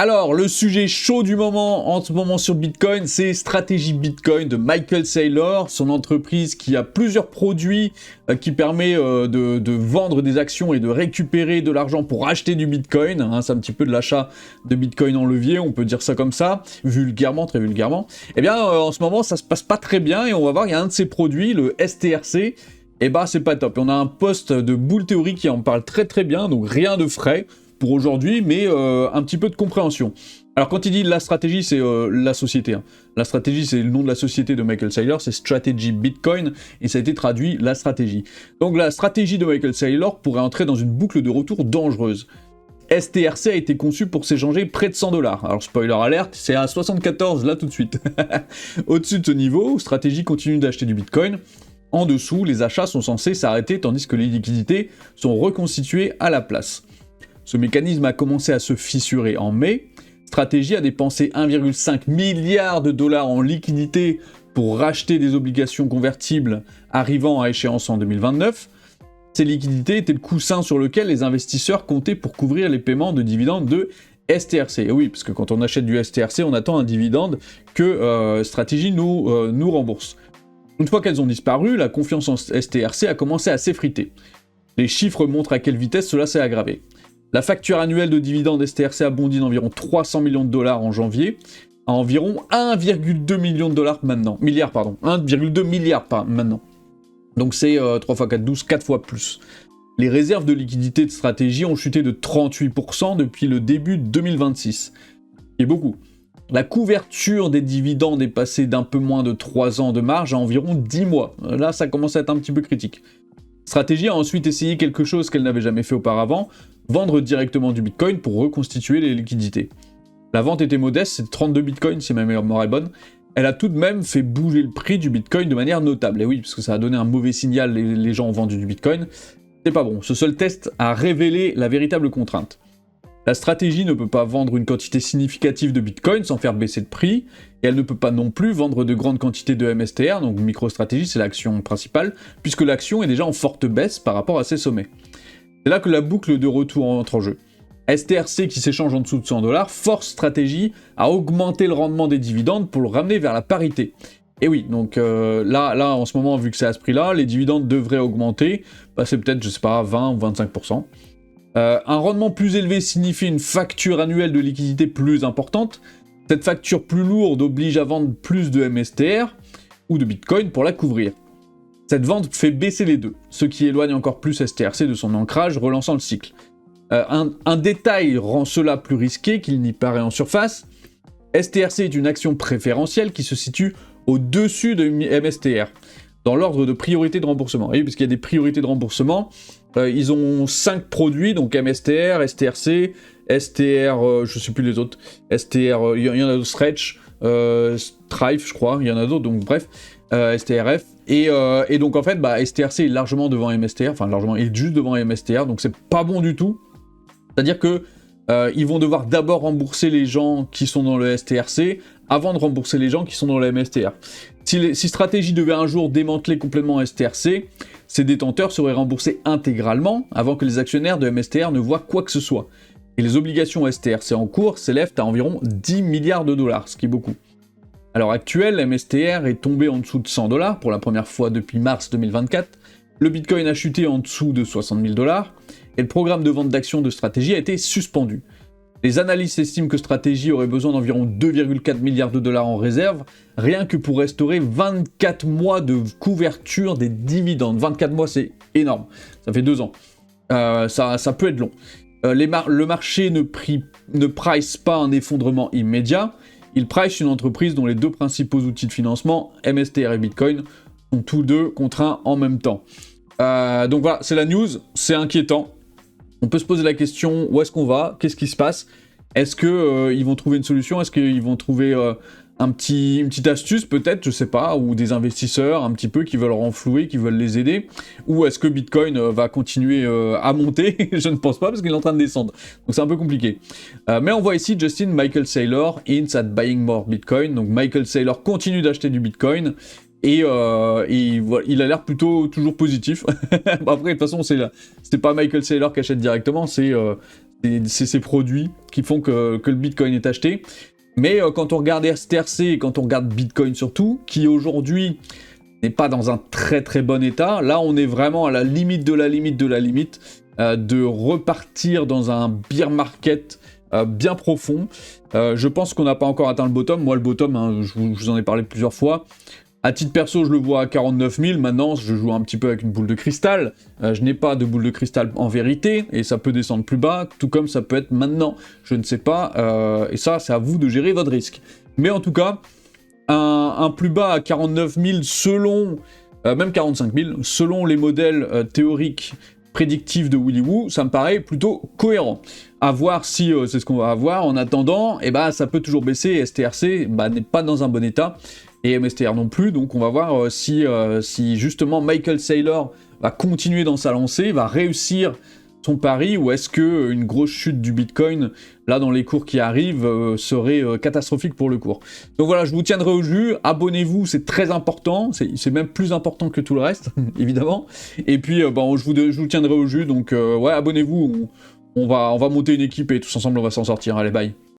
Alors, le sujet chaud du moment, en ce moment sur Bitcoin, c'est Stratégie Bitcoin de Michael Saylor, son entreprise qui a plusieurs produits qui permet de vendre des actions et de récupérer de l'argent pour acheter du Bitcoin. Hein, c'est un petit peu de l'achat de Bitcoin en levier, on peut dire ça comme ça, vulgairement, très vulgairement. Eh bien, en ce moment, ça se passe pas très bien et on va voir, il y a un de ces produits, le STRC, et bah c'est pas top. Et on a un post de Bull Theory qui en parle très très bien, donc rien de frais pour aujourd'hui, mais un petit peu de compréhension. Alors quand il dit la stratégie, c'est la société. Hein. La stratégie, c'est le nom de la société de Michael Saylor, c'est Strategy Bitcoin, et ça a été traduit la stratégie. Donc la stratégie de Michael Saylor pourrait entrer dans une boucle de retour dangereuse. STRC a été conçu pour s'échanger près de 100$. Alors spoiler alert, c'est à 74 là tout de suite. Au-dessus de ce niveau, Strategy continue d'acheter du Bitcoin. En dessous, les achats sont censés s'arrêter tandis que les liquidités sont reconstituées à la place. Ce mécanisme a commencé à se fissurer en mai. Strategy a dépensé 1,5 milliard de dollars en liquidités pour racheter des obligations convertibles arrivant à échéance en 2029. Ces liquidités étaient le coussin sur lequel les investisseurs comptaient pour couvrir les paiements de dividendes de STRC. Et oui, parce que quand on achète du STRC, on attend un dividende que Strategy nous rembourse. Une fois qu'elles ont disparu, la confiance en STRC a commencé à s'effriter. Les chiffres montrent à quelle vitesse cela s'est aggravé. La facture annuelle de dividendes STRC a bondi d'environ 300 millions de dollars en janvier, à environ 1,2 million de dollars maintenant. 1,2 milliard maintenant. Donc c'est 3 x 4, 12, 4 fois plus. Les réserves de liquidité de Stratégie ont chuté de 38% depuis le début de 2026. C'est beaucoup. La couverture des dividendes est passée d'un peu moins de 3 ans de marge à environ 10 mois. Là, ça commence à être un petit peu critique. Stratégie a ensuite essayé quelque chose qu'elle n'avait jamais fait auparavant, vendre directement du Bitcoin pour reconstituer les liquidités. La vente était modeste, c'est 32 Bitcoins si ma mémoire est bonne. Elle a tout de même fait bouger le prix du Bitcoin de manière notable. Et oui, parce que ça a donné un mauvais signal, les gens ont vendu du Bitcoin. C'est pas bon, ce seul test a révélé la véritable contrainte. La stratégie ne peut pas vendre une quantité significative de Bitcoin sans faire baisser le prix, et elle ne peut pas non plus vendre de grandes quantités de MSTR, donc MicroStrategy c'est l'action principale, puisque l'action est déjà en forte baisse par rapport à ses sommets. C'est là que la boucle de retour entre en jeu. STRC qui s'échange en dessous de 100$ force Strategy à augmenter le rendement des dividendes pour le ramener vers la parité. Et oui, donc là en ce moment, vu que c'est à ce prix-là, les dividendes devraient augmenter, c'est peut-être, je sais pas, 20 ou 25%. Un rendement plus élevé signifie une facture annuelle de liquidité plus importante. Cette facture plus lourde oblige à vendre plus de MSTR ou de Bitcoin pour la couvrir. Cette vente fait baisser les deux, ce qui éloigne encore plus STRC de son ancrage, relançant le cycle. Un détail rend cela plus risqué qu'il n'y paraît en surface. STRC est une action préférentielle qui se situe au-dessus de MSTR, dans l'ordre de priorité de remboursement. Oui, parce qu'il y a des priorités de remboursement. Ils ont 5 produits, donc MSTR, STRC, STR, je sais plus les autres, STR, il y en a d'autres, Stretch, Strife, je crois, il y en a d'autres, donc bref, STRF, et donc en fait, STRC est largement devant MSTR, enfin largement, il est juste devant MSTR, donc c'est pas bon du tout. C'est-à-dire que ils vont devoir d'abord rembourser les gens qui sont dans le STRC avant de rembourser les gens qui sont dans le MSTR. Si Strategy devait un jour démanteler complètement STRC, ses détenteurs seraient remboursés intégralement avant que les actionnaires de MSTR ne voient quoi que ce soit. Et les obligations STRC en cours s'élèvent à environ 10 milliards de dollars, ce qui est beaucoup. À l'heure actuelle, MSTR est tombé en dessous de 100$ pour la première fois depuis mars 2024, le Bitcoin a chuté en dessous de 60 000$, et le programme de vente d'actions de Strategy a été suspendu. Les analystes estiment que Strategy aurait besoin d'environ 2,4 milliards de dollars en réserve, rien que pour restaurer 24 mois de couverture des dividendes. 24 mois, c'est énorme. Ça fait 2 ans. Ça peut être long. Le marché ne price pas un effondrement immédiat. Il price une entreprise dont les 2 principaux outils de financement, MSTR et Bitcoin, sont tous 2 contraints en même temps. Donc voilà, c'est la news, c'est inquiétant. On peut se poser la question, où est-ce qu'on va? Qu'est-ce qui se passe? Est-ce qu'ils vont trouver une solution? Est-ce qu'ils vont trouver une petite astuce peut-être, je sais pas, ou des investisseurs un petit peu qui veulent renflouer, qui veulent les aider? Ou est-ce que Bitcoin va continuer à monter? Je ne pense pas parce qu'il est en train de descendre. Donc c'est un peu compliqué. Mais on voit ici Justin Michael Saylor hints at buying more Bitcoin. Donc Michael Saylor continue d'acheter du Bitcoin. Et il a l'air plutôt toujours positif. Après, de toute façon, c'est pas Michael Saylor qui achète directement, c'est C'est ces produits qui font que le Bitcoin est acheté. Mais quand on regarde STRC et quand on regarde Bitcoin surtout, qui aujourd'hui n'est pas dans un très très bon état, là on est vraiment à la limite de la limite de la limite de repartir dans un bear market bien profond. Je pense qu'on n'a pas encore atteint le bottom. Moi le bottom, hein, je vous en ai parlé plusieurs fois. À titre perso, je le vois à 49 000. Maintenant, je joue un petit peu avec une boule de cristal. Je n'ai pas de boule de cristal en vérité, et ça peut descendre plus bas, tout comme ça peut être maintenant. Je ne sais pas, et ça, c'est à vous de gérer votre risque. Mais en tout cas, un plus bas à 49 000 selon, même 45 000, selon les modèles théoriques prédictifs de Willy Woo, ça me paraît plutôt cohérent. À voir si c'est ce qu'on va avoir. En attendant, ça peut toujours baisser. STRC n'est pas dans un bon état. Et MSTR non plus, donc on va voir si justement Michael Saylor va continuer dans sa lancée, va réussir son pari, ou est-ce que une grosse chute du Bitcoin, là dans les cours qui arrivent, serait catastrophique pour le cours. Donc voilà, je vous tiendrai au jus, abonnez-vous, c'est très important, c'est même plus important que tout le reste, évidemment, et puis je vous tiendrai au jus, donc ouais, abonnez-vous, on va monter une équipe et tous ensemble on va s'en sortir, allez bye.